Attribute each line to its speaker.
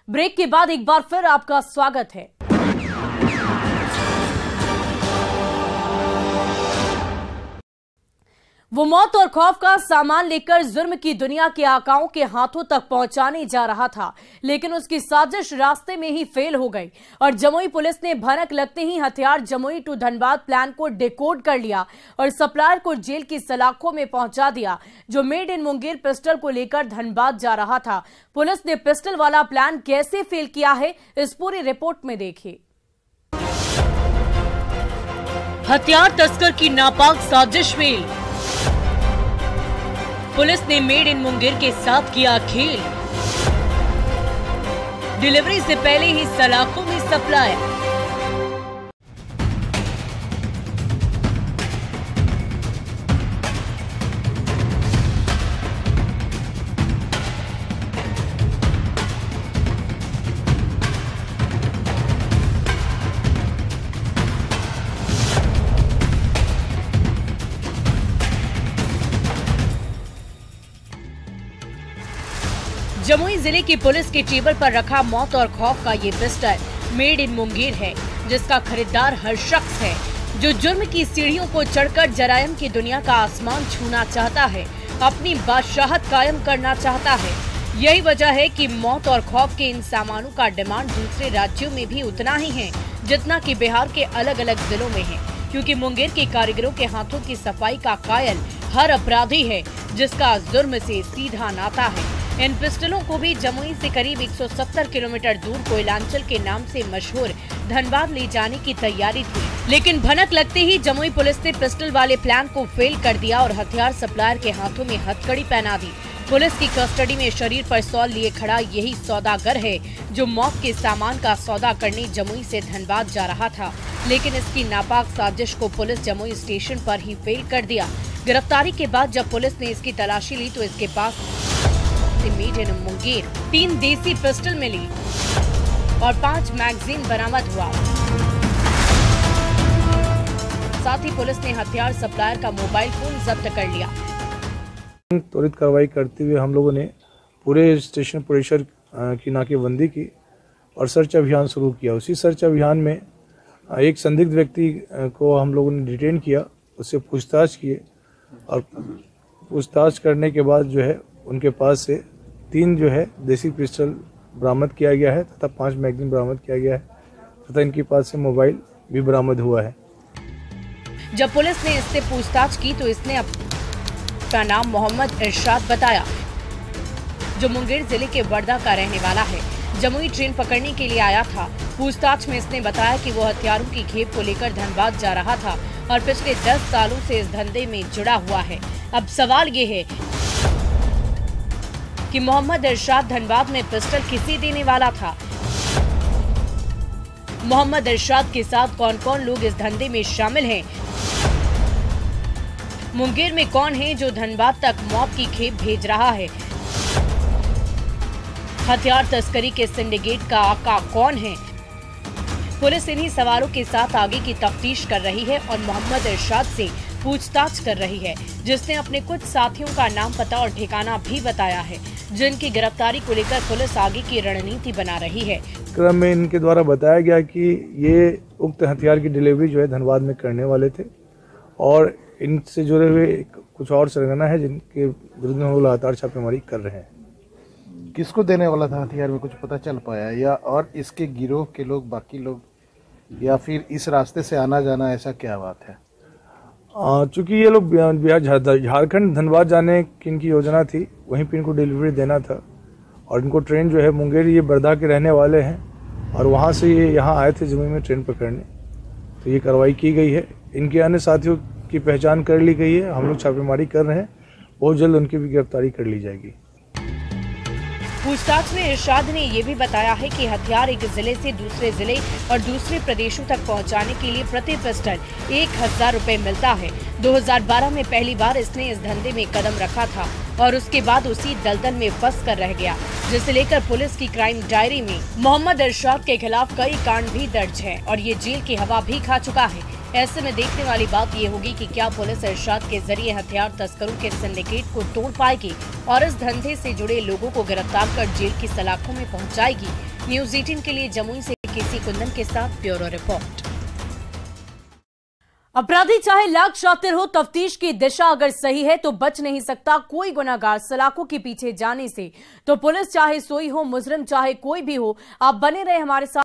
Speaker 1: Break के बाद एक बार फिर आपका स्वागत है। वो मौत और खौफ का सामान लेकर जुर्म की दुनिया के आकाओं के हाथों तक पहुंचाने जा रहा था, लेकिन उसकी साजिश रास्ते में ही फेल हो गई और जमुई पुलिस ने भनक लगते ही हथियार जमुई टू धनबाद प्लान को डिकोड कर लिया और सप्लायर को जेल की सलाखों में पहुंचा दिया, जो मेड इन मुंगेर पिस्टल को लेकर धनबाद जा रहा था। पुलिस ने पिस्टल वाला प्लान कैसे फेल किया है, इस पूरी रिपोर्ट में देखिए। हथियार तस्कर की नापाक साजिश फेल, पुलिस ने मेड इन मुंगेर के साथ किया खेल, डिलीवरी से पहले ही सलाखों में सप्लाई। जमुई जिले की पुलिस के टेबल पर रखा मौत और खौफ का ये पिस्टल मेड इन मुंगेर है, जिसका खरीदार हर शख्स है जो जुर्म की सीढ़ियों को चढ़कर जरायम की दुनिया का आसमान छूना चाहता है, अपनी बादशाहत कायम करना चाहता है। यही वजह है कि मौत और खौफ के इन सामानों का डिमांड दूसरे राज्यों में भी उतना ही है जितना कि बिहार के अलग अलग जिलों में है, क्योंकि मुंगेर के कारीगरों के हाथों की सफाई का कायल हर अपराधी है जिसका जुर्म से सीधा नाता है। इन पिस्टलों को भी जमुई से करीब 170 किलोमीटर दूर कोयलांचल के नाम से मशहूर धनबाद ले जाने की तैयारी थी, लेकिन भनक लगते ही जमुई पुलिस ने पिस्टल वाले प्लान को फेल कर दिया और हथियार सप्लायर के हाथों में हथकड़ी पहना दी। पुलिस की कस्टडी में शरीर पर सौल लिए खड़ा यही सौदागर है जो मौत के सामान का सौदा करने जमुई से धनबाद जा रहा था, लेकिन इसकी नापाक साजिश को पुलिस जमुई स्टेशन पर ही फेल कर दिया। गिरफ्तारी के बाद जब पुलिस ने इसकी तलाशी ली तो इसके पास मेड इन मुंगेर 3 देसी पिस्टल मिली और 5 मैगजीन बरामद हुआ। साथ ही पुलिस ने हथियार सप्लायर का मोबाइल फोन जब्त कर लिया।
Speaker 2: त्वरित कार्रवाई करते हुए हम लोगों ने पूरे स्टेशन परिसर की नाकेबंदी की और सर्च अभियान शुरू किया। उसी सर्च अभियान में एक संदिग्ध व्यक्ति को हम लोगों ने डिटेन किया, उससे पूछताछ किए और पूछताछ करने के बाद जो है उनके पास से 3 जो है देसी पिस्टल बरामद किया गया है तथा 5 मैगजीन बरामद किया गया है तथा इनके पास से मोबाइल भी बरामद हुआ है।
Speaker 1: जब पुलिस ने इससे पूछताछ की तो इसने अपना नाम मोहम्मद इरशाद बताया, जो मुंगेर जिले के वर्धा का रहने वाला है। जमुई ट्रेन पकड़ने के लिए आया था। पूछताछ में इसने बताया कि वो हथियारों की खेप को लेकर धनबाद जा रहा था और पिछले 10 सालों से इस धंधे में जुड़ा हुआ है। अब सवाल ये है कि मोहम्मद इरशाद धनबाद में पिस्टल किसे देने वाला था? मोहम्मद इरशाद के साथ कौन कौन लोग इस धंधे में शामिल हैं? मुंगेर में कौन है जो धनबाद तक मौत की खेप भेज रहा है? हथियार तस्करी के सिंडिकेट का आका कौन है? पुलिस इन्हीं सवालों के साथ आगे की तफ्तीश कर रही है और मोहम्मद इरशाद से पूछताछ कर रही है, जिसने अपने कुछ साथियों का नाम, पता और ठिकाना भी बताया है, जिनकी गिरफ्तारी को लेकर पुलिस आगे की रणनीति बना रही है।
Speaker 2: क्रम में इनके द्वारा बताया गया कि ये उक्त हथियार की डिलीवरी जो है धनबाद में करने वाले थे और इनसे जुड़े हुए कुछ और सरगना है जिनके विरुद्ध हम लोग लगातार छापेमारी कर रहे हैं।
Speaker 3: किसको देने वाला था हथियार में कुछ पता चल पाया या और इसके गिरोह के लोग, बाकी लोग या फिर इस रास्ते से आना जाना, ऐसा क्या बात है?
Speaker 2: चूंकि ये लोग बिहार झारखंड धनबाद जाने की इनकी योजना थी, वहीं पे इनको डिलीवरी देना था और इनको ट्रेन जो है मुंगेर, ये वर्धा के रहने वाले हैं और वहाँ से ये यहाँ आए थे जमुई में ट्रेन पकड़ने, तो ये कार्रवाई की गई है। इनके अन्य साथियों की पहचान कर ली गई है, हम लोग छापेमारी कर रहे हैं, बहुत जल्द उनकी भी गिरफ्तारी कर ली जाएगी।
Speaker 1: पूछताछ में इरशाद ने ये भी बताया है कि हथियार एक जिले से दूसरे जिले और दूसरे प्रदेशों तक पहुंचाने के लिए प्रति पिस्टल 1000 रुपए मिलता है। 2012 में पहली बार इसने इस धंधे में कदम रखा था और उसके बाद उसी दलदल में फंस कर रह गया, जिसे लेकर पुलिस की क्राइम डायरी में मोहम्मद इरशाद के खिलाफ कई कांड भी दर्ज है और ये जेल की हवा भी खा चुका है। ऐसे में देखने वाली बात ये होगी कि क्या पुलिस इरशाद के जरिए हथियार तस्करों के सिंडिकेट को तोड़ पाएगी और इस धंधे से जुड़े लोगों को गिरफ्तार कर जेल की सलाखों में पहुंचाएगी, न्यूज 18 के लिए जमुई से केसी कुंदन के साथ ब्यूरो रिपोर्ट। अपराधी चाहे लाख शातिर हो, तफ्तीश की दिशा अगर सही है तो बच नहीं सकता कोई गुनाहगार सलाखों के पीछे जाने से। तो पुलिस चाहे सोई हो, मुजरिम चाहे कोई भी हो, आप बने रहे हमारे साथ।